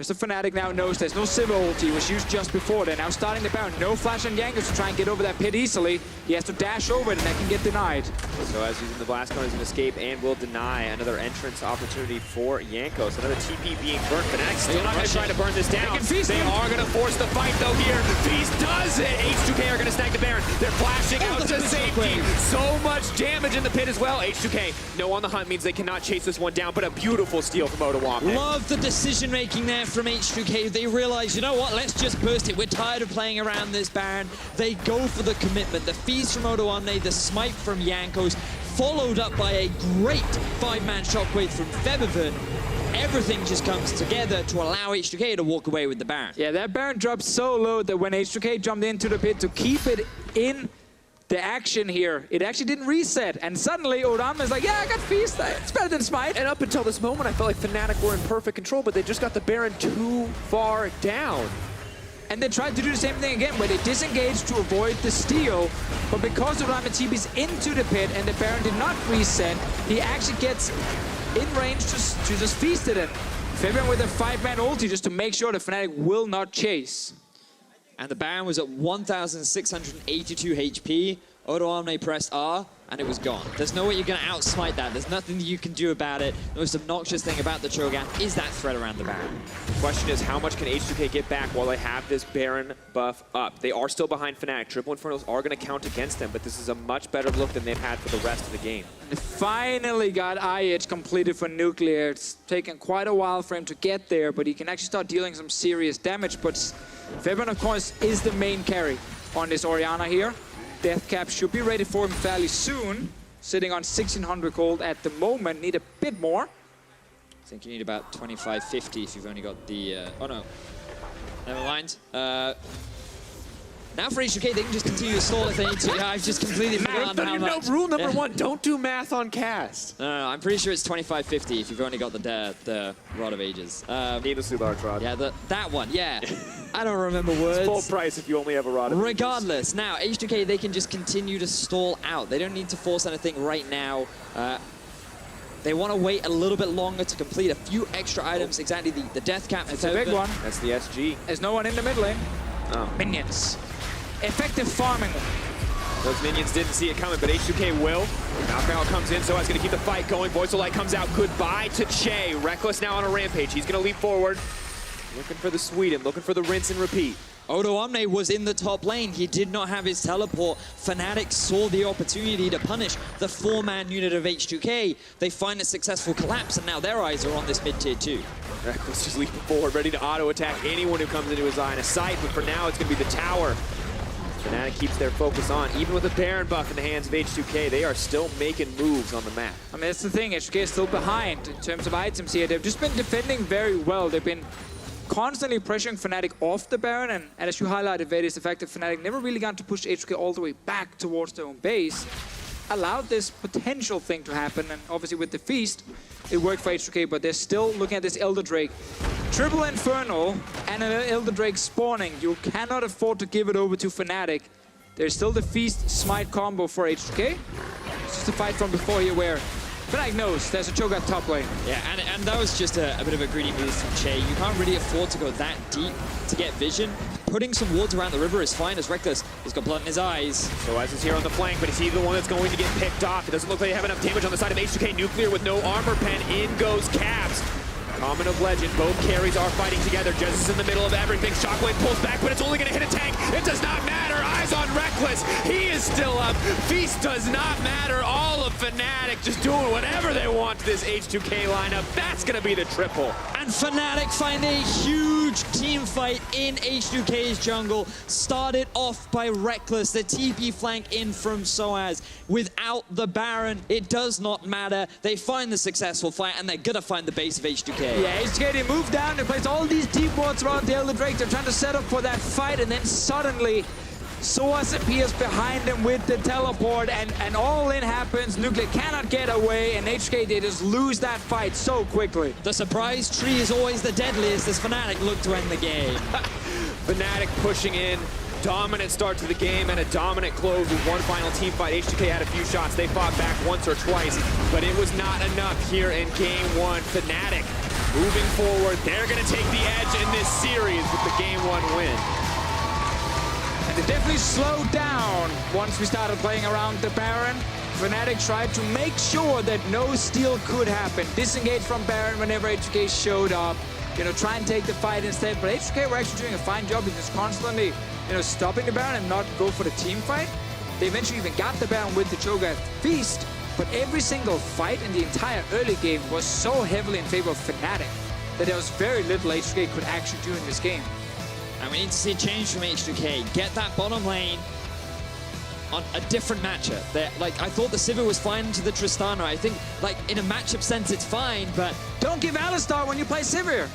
Mr. Fnatic now knows there's no sivir ulti, was used just before. They're now starting the Baron. No flash on Jankos to try and get over that pit easily. He has to dash over it, and that can get denied. sOAZ using the blast cone as an escape and will deny another entrance opportunity for Jankos. Another TP being burnt. Fnatic still not going to try to burn this down. They are going to force the fight, though, here. Feast does it. H2K are going to snag the Baron. They're flashing out to safety. So much damage in the pit as well. H2K, no on the hunt means they cannot chase this one down, but a beautiful steal from Odoamne. Love the decision-making there from H2K. They realize, you know what, let's just burst it. We're tired of playing around this Baron. They go for the commitment. The feast from Odoamne, the smite from Jankos, followed up by a great 5-man shockwave from Febiven. Everything just comes together to allow H2K to walk away with the Baron. Yeah, that Baron dropped so low that when H2K jumped into the pit to keep it in the action here, it actually didn't reset. And suddenly, Odoamne is like, yeah, I got Feast. It's better than Smite. And up until this moment, I felt like Fnatic were in perfect control, but they just got the Baron too far down. And they tried to do the same thing again, where they disengaged to avoid the steal. But because Odoamne TP's into the pit and the Baron did not reset, he actually gets in range to just feast it in. Febiven with a 5-man ulti just to make sure the Fnatic will not chase. And the Baron was at 1,682 HP. Odoamne pressed R, and it was gone. There's no way you're going to outsmite that. There's nothing that you can do about it. The most obnoxious thing about the Cho'Gath is that threat around the Baron. The question is, how much can H2K get back while they have this Baron buff up? They are still behind Fnatic. Triple Infernals are going to count against them, but this is a much better look than they've had for the rest of the game. They finally got IH completed for Nuclear. It's taken quite a while for him to get there, but he can actually start dealing some serious damage. But Febiven, of course, is the main carry on this Orianna here. Death cap should be ready for him fairly soon. Sitting on 1,600 gold at the moment. Need a bit more. I think you need about 2550 if you've only got the... oh no, never mind. Now for H2K, they can just continue to stall if they need to. Yeah, I've just completely forgotten how much. Rule number one, don't do math on cast. No, I'm pretty sure it's 2550 if you've only got the Rod of Ages. Needlessly large rod. Yeah, that one, yeah. I don't remember words. It's full price if you only have a Rod of Ages. Regardless, now H2K, they can just continue to stall out. They don't need to force anything right now. They want to wait a little bit longer to complete a few extra items. Exactly, the death cap. It's a big one. That's the SG. There's no one in the mid lane. Oh. Minions. Effective farming. Those minions didn't see it coming, but H2K will. Maokai comes in, sOAZ going to keep the fight going. Voice of Light comes out. Goodbye to Chei. Rekkles now on a rampage. He's going to leap forward. Looking for the Sweden, looking for the rinse and repeat. Odoamne was in the top lane. He did not have his teleport. Fnatic saw the opportunity to punish the 4-man unit of H2K. They find a successful collapse, and now their eyes are on this mid-tier too. Rekkles just leaping forward, ready to auto-attack anyone who comes into his line of sight, but for now it's going to be the tower. Fnatic keeps their focus on. Even with a Baron buff in the hands of H2K, they are still making moves on the map. I mean, that's the thing. H2K is still behind in terms of items here. They've just been defending very well. They've been constantly pressuring Fnatic off the Baron, and as you highlighted, Vedius, the fact that Fnatic never really got to push H2K all the way back towards their own base allowed this potential thing to happen, and obviously with the Feast, it worked for H2K, but they're still looking at this Elder Drake. Triple Infernal and an Elder Drake spawning. You cannot afford to give it over to Fnatic. There's still the Feast Smite combo for H2K. It's just a fight from before here where Fnatic knows there's a Cho'Gath top lane. Yeah, and that was just a bit of a greedy move from Chei. You can't really afford to go that deep to get vision. Putting some wards around the river is fine as Rekkles has got blood in his eyes. sOAZ is here on the flank, but is he the one that's going to get picked off? It doesn't look like they have enough damage on the side of H2K. Nuclear with no armor pen. In goes Caps. Common of Legend, both carries are fighting together. Jesiz in the middle of everything. Shockwave pulls back, but it's only going to hit a tank. It does not matter. Eyes on Rekkles. He is still up. Feast does not matter. All of Fnatic just doing whatever they want to this H2K lineup. That's going to be the triple. And Fnatic find a huge team fight in H2K's jungle. Started off by Rekkles, the TP flank in from sOAZ. Without the Baron, it does not matter. They find the successful fight, and they're going to find the base of H2K. Yeah, H2K, they move down, they place all these deep wards around the Elder Drake. They're trying to set up for that fight, and then suddenly sOAZ appears behind them with the teleport, and all in happens. Nuclear cannot get away, and H2K, they just lose that fight so quickly. The surprise tree is always the deadliest as Fnatic look to end the game. Fnatic pushing in. Dominant start to the game and a dominant close with one final team fight. H2K had a few shots. They fought back once or twice, but it was not enough here in game one. Fnatic moving forward. They're going to take the edge in this series with the game one win. And they definitely slowed down once we started playing around the Baron. Fnatic tried to make sure that no steal could happen. Disengage from Baron whenever H2K showed up. You know, try and take the fight instead. But H2K were actually doing a fine job of just constantly, stopping the Baron and not go for the team fight. They eventually even got the Baron with the Cho'Gath Feast, but every single fight in the entire early game was so heavily in favor of Fnatic that there was very little H2K could actually do in this game. And we need to see a change from H2K. Get that bottom lane on a different matchup. I thought the sivir was fine to the Tristana. I think, in a matchup sense, it's fine, but don't give Alistar when you play sivir.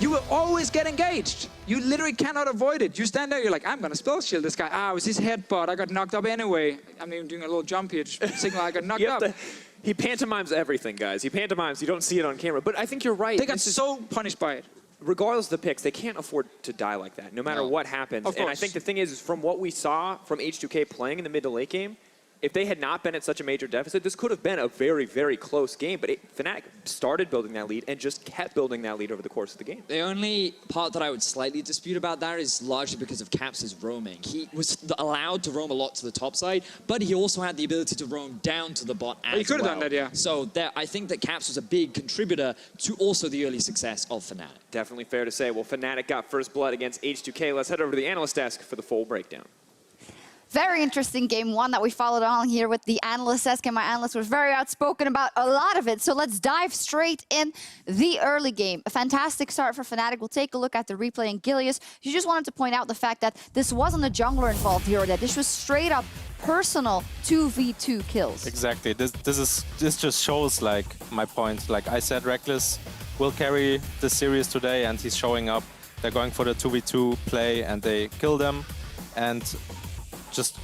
you will always get engaged. You literally cannot avoid it. You stand there, you're like, I'm gonna spell shield this guy. Ah, it was his headbutt. I got knocked up anyway. I'm even doing a little jump here to signal I got knocked up. He pantomimes everything, guys. He pantomimes. You don't see it on camera. But I think you're right. They got so punished by it. Regardless of the picks, they can't afford to die like that, no matter what happens. And I think the thing is from what we saw from H2K playing in the mid to late game, if they had not been at such a major deficit, this could have been a very, very close game. But Fnatic started building that lead and just kept building that lead over the course of the game. The only part that I would slightly dispute about that is largely because of Caps' roaming. He was allowed to roam a lot to the top side, but he also had the ability to roam down to the bot as well. He could have done that, yeah. So I think that Caps was a big contributor to also the early success of Fnatic. Definitely fair to say. Well, Fnatic got first blood against H2K. Let's head over to the analyst desk for the full breakdown. Very interesting game one that we followed on here with the analyst desk, and my analyst was very outspoken about a lot of it. So let's dive straight in the early game. A fantastic start for Fnatic. We'll take a look at the replay in Gilius. You just wanted to point out the fact that this wasn't a jungler involved here, that this was straight up personal 2v2 kills. Exactly. This just shows like my point. Like I said, Rekkles will carry the series today, and he's showing up. They're going for the 2v2 play, and they kill them. And just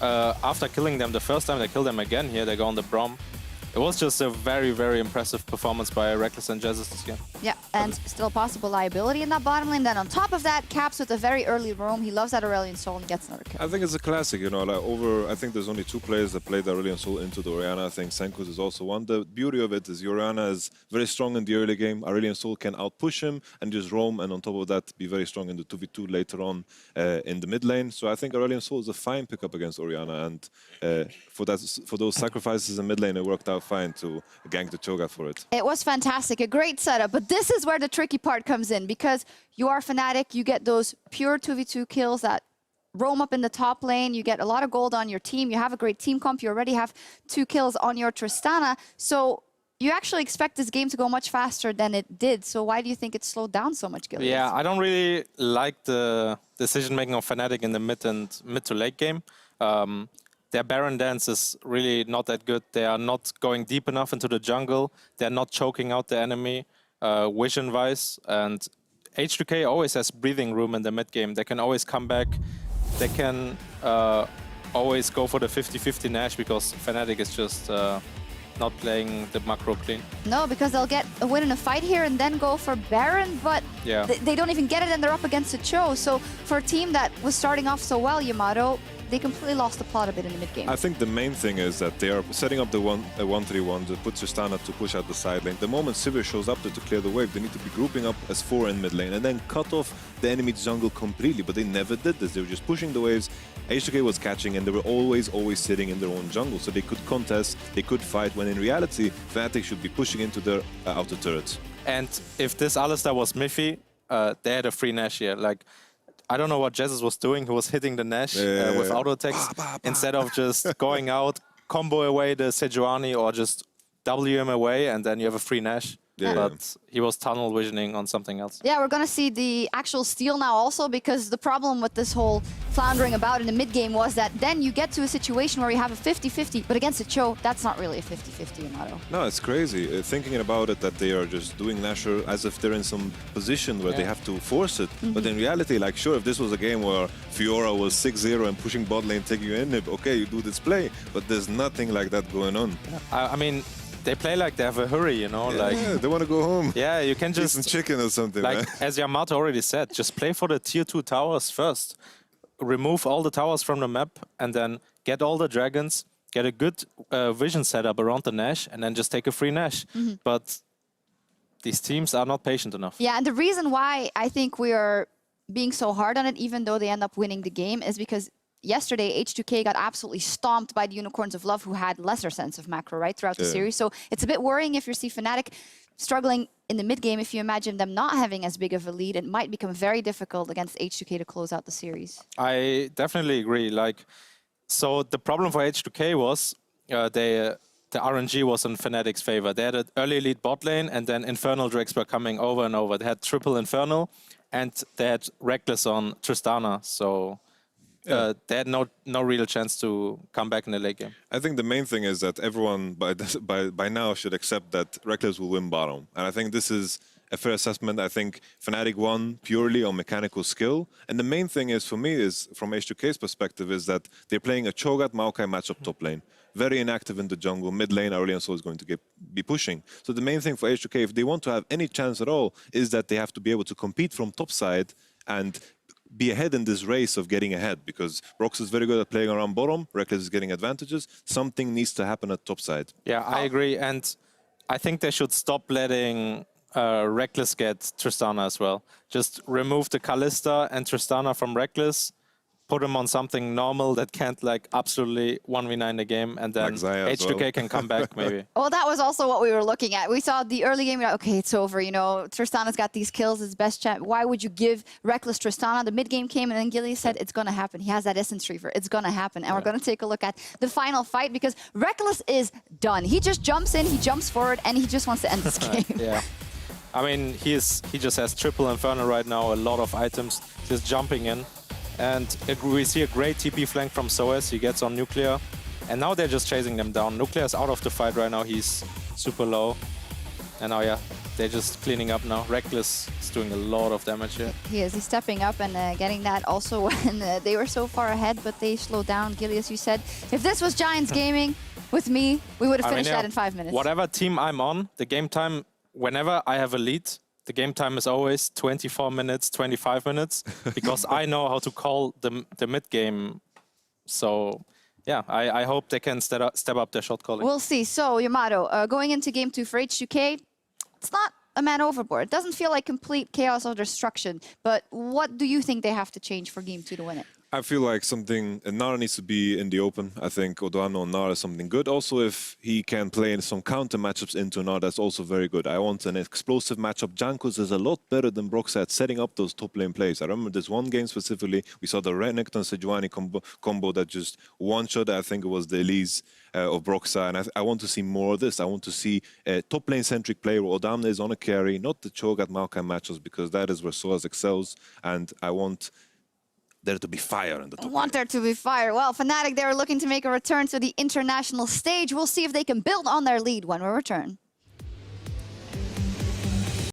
after killing them the first time, they kill them again here. They go on the Braum. It was just a very, very impressive performance by Rekkles and Jesiz this game. Yeah, and still a possible liability in that bottom lane. Then on top of that, Caps with a very early roam. He loves that Aurelion Sol and gets another kill. I think it's a classic, you know, like I think there's only 2 players that played Aurelion Sol into the Orianna. I think Jankos is also one. The beauty of it is Orianna is very strong in the early game. Aurelion Sol can outpush him and just roam, and on top of that, be very strong in the 2v2 later on in the mid lane. So I think Aurelion Sol is a fine pickup against Orianna, and for those sacrifices in mid lane, it worked out fine to gank the Cho'Gath for it. It was fantastic, a great setup, but this is where the tricky part comes in, because you are Fnatic, you get those pure 2v2 kills that roam up in the top lane, you get a lot of gold on your team, you have a great team comp, you already have 2 kills on your Tristana, so you actually expect this game to go much faster than it did, so why do you think it slowed down so much, Gilius? Yeah, I don't really like the decision-making of Fnatic in the mid to late game. Their Baron dance is really not that good. They are not going deep enough into the jungle. They're not choking out the enemy vision-wise. And H2K always has breathing room in the mid game. They can always come back. They can always go for the 50-50 Nash because Fnatic is just not playing the macro clean. No, because they'll get a win in a fight here and then go for Baron, but yeah, they don't even get it and they're up against a Cho. So for a team that was starting off so well, Yamato, they completely lost the plot a bit in the mid-game. I think the main thing is that they are setting up the 1-3-1 to put Tristana to push out the side lane. The moment Sivir shows up there to clear the wave, they need to be grouping up as 4 in mid lane and then cut off the enemy jungle completely. But they never did this. They were just pushing the waves. H2K was catching, and they were always sitting in their own jungle. So they could contest, they could fight, when in reality, Fnatic should be pushing into their outer turrets. And if this Alistar was Miffy, they had a free Nash here. Like, I don't know what Jesiz was doing. He was hitting the Nash with auto attacks instead of just going out, combo away the Sejuani or just W him away, and then you have a free Nash. Yeah. But he was tunnel visioning on something else. Yeah, we're going to see the actual steal now also, because the problem with this whole floundering about in the mid-game was that then you get to a situation where you have a 50-50, but against a Cho, that's not really a 50-50, Yamato. No, it's crazy. Thinking about it, that they are just doing Nasher as if they're in some position where they have to force it. But in reality, like, sure, if this was a game where Fiora was 6-0 and pushing bot lane, taking you in, okay, you do this play, but there's nothing like that going on. I mean, they play like they have a hurry, you know, like they want to go home. Yeah, you can just some chicken or something. Like as Yamato already said, just play for the tier 2 towers first. Remove all the towers from the map, and then get all the dragons. Get a good vision setup around the Nash, and then just take a free Nash. But these teams are not patient enough. Yeah, and the reason why I think we are being so hard on it, even though they end up winning the game, is because yesterday, H2K got absolutely stomped by the Unicorns of Love, who had lesser sense of macro, right, throughout the series. So it's a bit worrying if you see Fnatic struggling in the mid-game. If you imagine them not having as big of a lead, it might become very difficult against H2K to close out the series. I definitely agree. Like, so the problem for H2K was the RNG was in Fnatic's favor. They had an early lead bot lane, and then Infernal Drakes were coming over and over. They had triple Infernal, and they had Rekkles on Tristana, so they had no real chance to come back in the late game. I think the main thing is that everyone by now should accept that Rekkles will win bottom. And I think this is a fair assessment. I think Fnatic won purely on mechanical skill. And the main thing is, for me, is from H2K's perspective, is that they're playing a Cho'Gath Maokai matchup top lane. Very inactive in the jungle. Mid lane, Aurelion Sol is going to be pushing. So the main thing for H2K, if they want to have any chance at all, is that they have to be able to compete from top side and be ahead in this race of getting ahead, because Broxah is very good at playing around bottom, Rekkles is getting advantages. Something needs to happen at top side. Yeah, I agree. And I think they should stop letting Rekkles get Tristana as well. Just remove the Alistar and Tristana from Rekkles, put them on something normal that can't like absolutely 1v9 the game, and then like H2K can come back maybe. Well, that was also what we were looking at. We saw the early game, like, okay, it's over, you know, Tristana's got these kills, his best champ. Why would you give Rekkles Tristana? The mid game came, and then Gilly said, it's going to happen. He has that Essence Reaver. It's going to happen. And we're going to take a look at the final fight, because Rekkles is done. He just jumps in, he jumps forward, and he just wants to end this game. Yeah. I mean, he just has triple infernal right now, a lot of items, just jumping in. And we see a great TP flank from sOAZ. He gets on Nuclear. And now they're just chasing them down. Nuclear is out of the fight right now. He's super low. And now, yeah, they're just cleaning up now. Rekkles is doing a lot of damage here. He is. He's stepping up and getting that also when they were so far ahead, but they slowed down. Gilly, as you said, if this was Giants Gaming with me, we would have finished that in 5 minutes. Whatever team I'm on, the game time, whenever I have a lead, the game time is always 24 minutes, 25 minutes, because I know how to call the mid game. So, yeah, I hope they can step up their shot calling. We'll see. So, Yamato, going into game 2 for H2K, it's not a man overboard. It doesn't feel like complete chaos or destruction, but what do you think they have to change for game 2 to win it? I feel like Nara needs to be in the open. I think Odoamne on Nara is something good. Also, if he can play in some counter matchups into Nara, that's also very good. I want an explosive matchup. Jankos is a lot better than Broxah at setting up those top lane plays. I remember this one game specifically, we saw the Renekton Sejuani combo that just one-shot, I think it was the Elise of Broxah, and I want to see more of this. I want to see a top lane-centric player where Odoamne is on a carry, not the Cho'Gath Maokai matchups, because that is where sOAZ excels, and I want there to be fire in the top. I want there to be fire. Well, Fnatic, they're looking to make a return to the international stage. We'll see if they can build on their lead when we return.